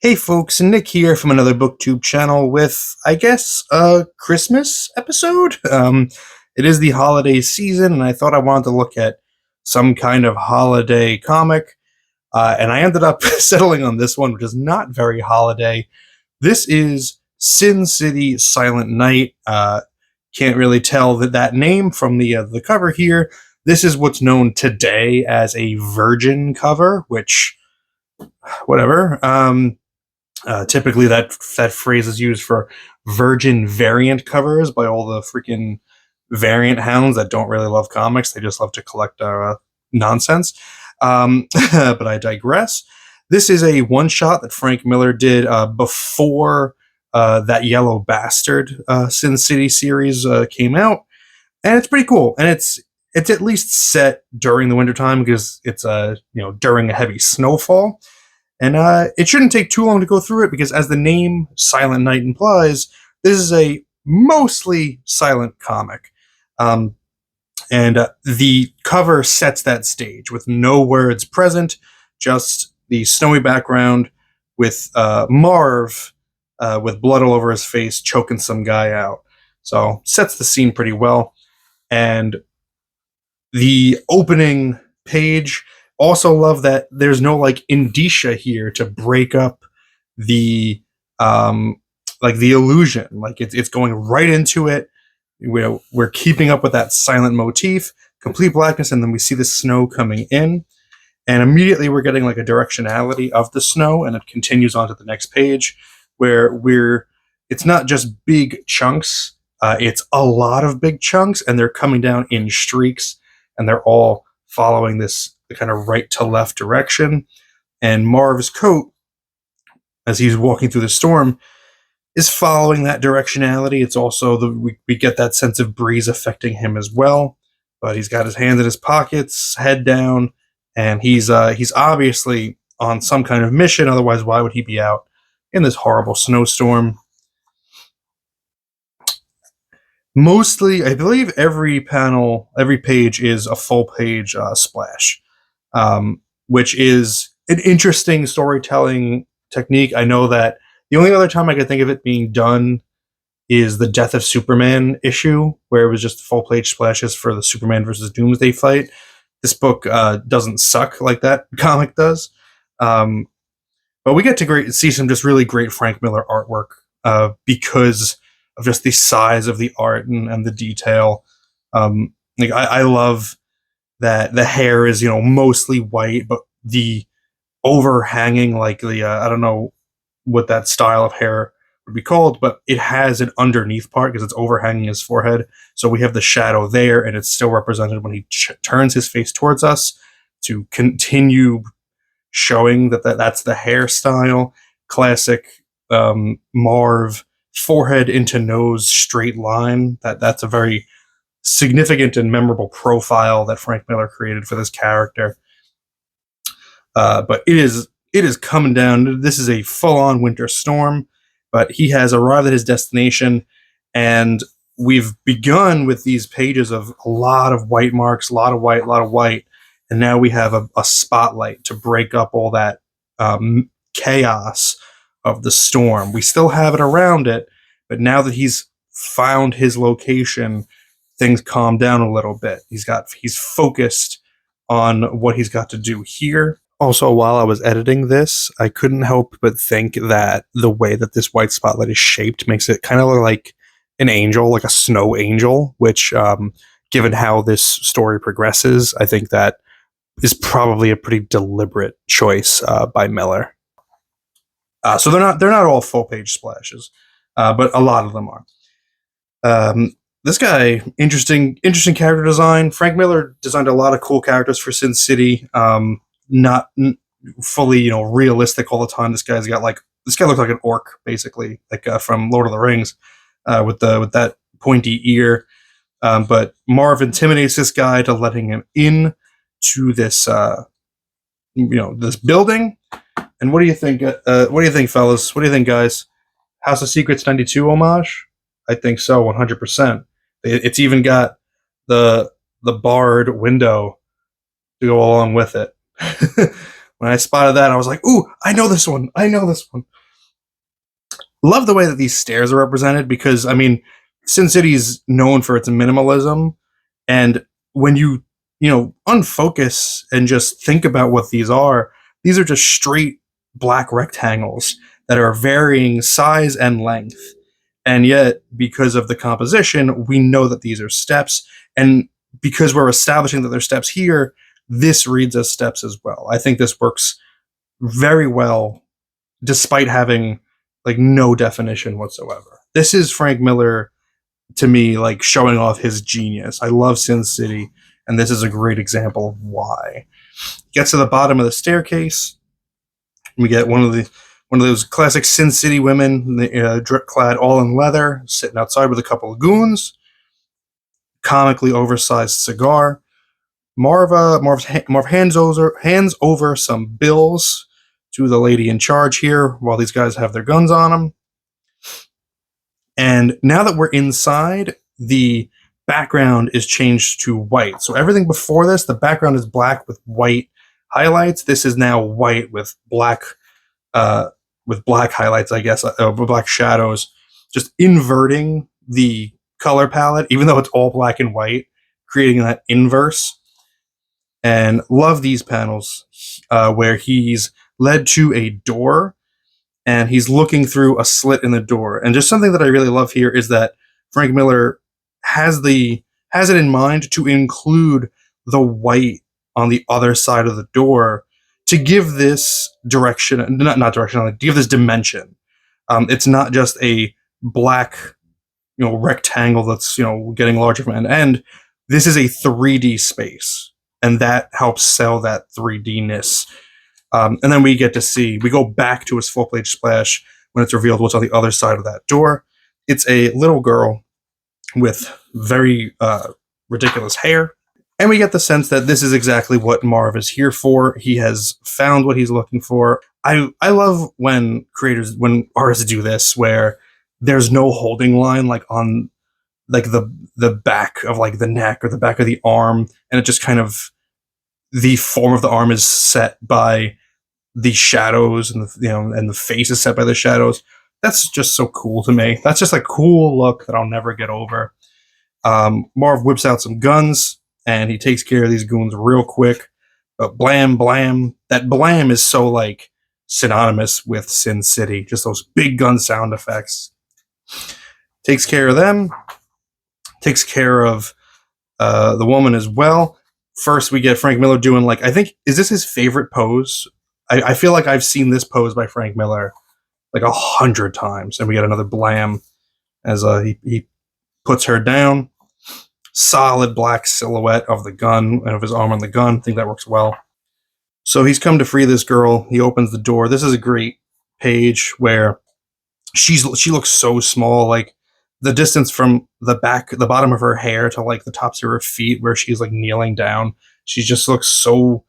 Hey folks, Nick here from another BookTube channel with, I guess, a Christmas episode. It is the holiday season, and I thought I wanted to look at some kind of holiday comic, and I ended up settling on this one, which is not very holiday. This is Sin City Silent Night. Can't really tell that name from the cover here. This is what's known today as a Virgin cover, which, whatever. Typically, that phrase is used for virgin variant covers by all the freaking variant hounds that don't really love comics. They just love to collect nonsense. But I digress. This is a one-shot that Frank Miller did before that Yellow Bastard Sin City series came out, and it's pretty cool. And it's at least set during the wintertime because it's during a heavy snowfall. And it shouldn't take too long to go through it because, as the name Silent Night implies, this is a mostly silent comic. And the cover sets that stage with no words present, just the snowy background with Marv with blood all over his face choking some guy out. So sets the scene pretty well. And the opening page, also love that there's no indicia here to break up the the illusion. Like it's going right into it. We're keeping up with that silent motif, complete blackness, and then we see the snow coming in, and immediately we're getting like a directionality of the snow, and it continues on to the next page where it's not just big chunks, it's a lot of big chunks, and they're coming down in streaks, and they're all following the kind of right to left direction. And Marv's coat, as he's walking through the storm, is following that directionality. It's also we get that sense of breeze affecting him as well. But he's got his hands in his pockets, head down, and he's obviously on some kind of mission. Otherwise, why would he be out in this horrible snowstorm? Mostly, I believe every page is a full page splash. Which is an interesting storytelling technique. I know that the only other time I could think of it being done is the Death of Superman issue, where it was just full page splashes for the Superman versus Doomsday fight. This book doesn't suck like that comic does. But we get to see some just really great Frank Miller artwork because of just the size of the art and the detail. I love that the hair is, mostly white, but the overhanging, I don't know what that style of hair would be called, but it has an underneath part because it's overhanging his forehead. So we have the shadow there, and it's still represented when he turns his face towards us to continue showing that's the hairstyle. Classic Marv forehead into nose straight line. That's a very significant and memorable profile that Frank Miller created for this character. But it is coming down. This is a full-on winter storm, but he has arrived at his destination, and we've begun with these pages of a lot of white marks, a lot of white, and now we have a spotlight to break up all that chaos of the storm. We still have it around it, but now that he's found his location, things calm down a little bit. He's focused on what he's got to do here. Also, while I was editing this, I couldn't help but think that the way that this white spotlight is shaped makes it kind of look like an angel, like a snow angel, which, given how this story progresses, I think that is probably a pretty deliberate choice by Miller. So they're not all full page splashes, but a lot of them are. This guy, interesting character design. Frank Miller designed a lot of cool characters for Sin City. Not fully, realistic all the time. This guy looks like an orc, basically, from Lord of the Rings, with that pointy ear. But Marv intimidates this guy to letting him in to this, this building. And what do you think? What do you think, fellas? What do you think, guys? House of Secrets 92 homage? I think so, 100%. It's even got the barred window to go along with it. When I spotted that, I was like, ooh, I know this one. I know this one. Love the way that these stairs are represented because, I mean, Sin City's known for its minimalism. And when unfocus and just think about what these are just straight black rectangles that are varying size and length. And yet, because of the composition, we know that these are steps. And because we're establishing that they're steps here, this reads as steps as well. I think this works very well, despite having like no definition whatsoever. This is Frank Miller to me, like showing off his genius. I love Sin City, and this is a great example of why. Gets to the bottom of the staircase. We get one of those classic Sin City women, drip clad all in leather, sitting outside with a couple of goons. Comically oversized cigar. Marv hands over some bills to the lady in charge here while these guys have their guns on them. And now that we're inside, the background is changed to white. So everything before this, the background is black with white highlights. This is now white with black highlights, I guess, with black shadows, just inverting the color palette, even though it's all black and white, creating that inverse. And love these panels where he's led to a door and he's looking through a slit in the door. And just something that I really love here is that Frank Miller has it in mind to include the white on the other side of the door to give this direction, not direction, to give this dimension. It's not just a black, rectangle that's, getting larger from end to end. This is a 3D space, and that helps sell that 3D-ness. And then we go back to his full page splash when it's revealed what's on the other side of that door. It's a little girl with very ridiculous hair. And we get the sense that this is exactly what Marv is here for. He has found what he's looking for. I love when artists do this, where there's no holding line, like on like the back of like the neck or the back of the arm, and it just kind of, the form of the arm is set by the shadows, and and the face is set by the shadows. That's just so cool to me. That's just a cool look that I'll never get over. Marv whips out some guns and he takes care of these goons real quick. But blam, blam. That blam is so like synonymous with Sin City. Just those big gun sound effects. Takes care of them. Takes care of the woman as well. First, we get Frank Miller doing is this his favorite pose? I feel like I've seen this pose by Frank Miller like 100 times. And we get another blam as he puts her down. Solid black silhouette of the gun and of his arm on the gun. I think that works well. So he's come to free this girl. He opens the door. This is a great page where she looks so small. Like the distance from the bottom of her hair to like the tops of her feet where she's like kneeling down. She just looks so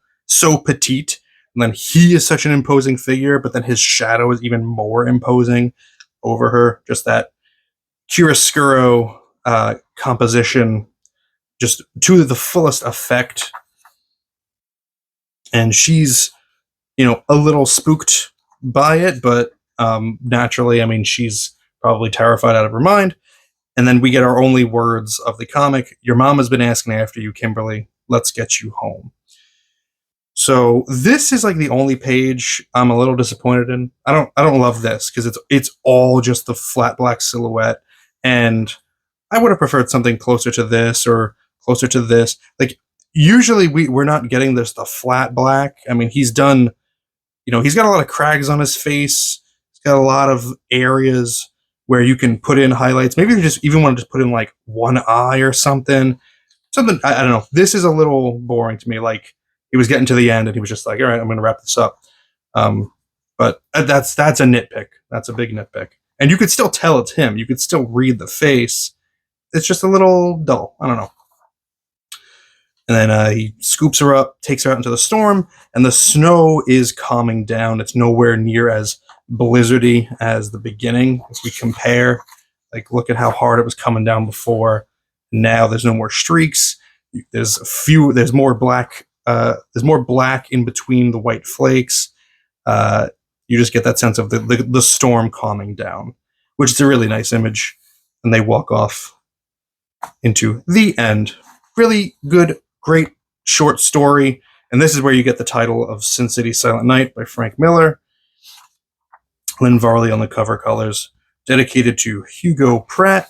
petite. And then he is such an imposing figure, but then his shadow is even more imposing over her. Just that chiaroscuro composition, just to the fullest effect. And she's, a little spooked by it, but naturally, I mean, she's probably terrified out of her mind. And then we get our only words of the comic. Your mom has been asking after you, Kimberly. Let's get you home. So this is like the only page I'm a little disappointed in. I don't love this because it's all just the flat black silhouette, and I would have preferred something closer to this or closer to this. Like usually we're not getting the flat black. I mean, he's done, he's got a lot of crags on his face. He's got a lot of areas where you can put in highlights. Maybe you just even want to just put in like one eye or something. I don't know. This is a little boring to me. Like he was getting to the end and he was just like, all right, I'm going to wrap this up. But that's a nitpick. That's a big nitpick. And you could still tell it's him. You could still read the face. It's just a little dull. I don't know. And then he scoops her up, takes her out into the storm, and the snow is calming down. It's nowhere near as blizzardy as the beginning. As we compare, like look at how hard it was coming down before. Now there's no more streaks. There's more black there's more black in between the white flakes. You just get that sense of the storm calming down, which is a really nice image. And they walk off into the end. Really good, great short story. And this is where you get the title of Sin City Silent Night by Frank Miller. Lynn Varley on the cover colors, dedicated to Hugo Pratt.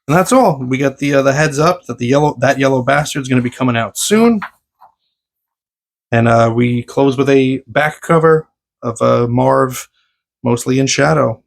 And that's all. We got the heads up that that yellow bastard is going to be coming out soon. And we close with a back cover of Marv, mostly in shadow.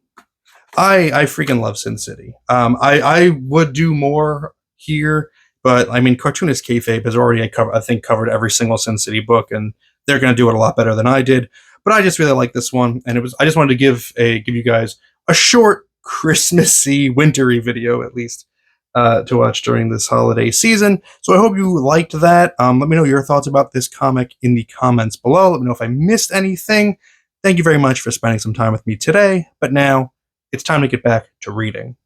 I freaking love Sin City. I would do more here, but I mean, Cartoonist Kayfabe has already, I think, covered every single Sin City book, and they're going to do it a lot better than I did. But I just really like this one, and I just wanted to give you guys a short Christmassy, wintry video at least to watch during this holiday season. So I hope you liked that. Let me know your thoughts about this comic in the comments below. Let me know if I missed anything. Thank you very much for spending some time with me today. But now it's time to get back to reading.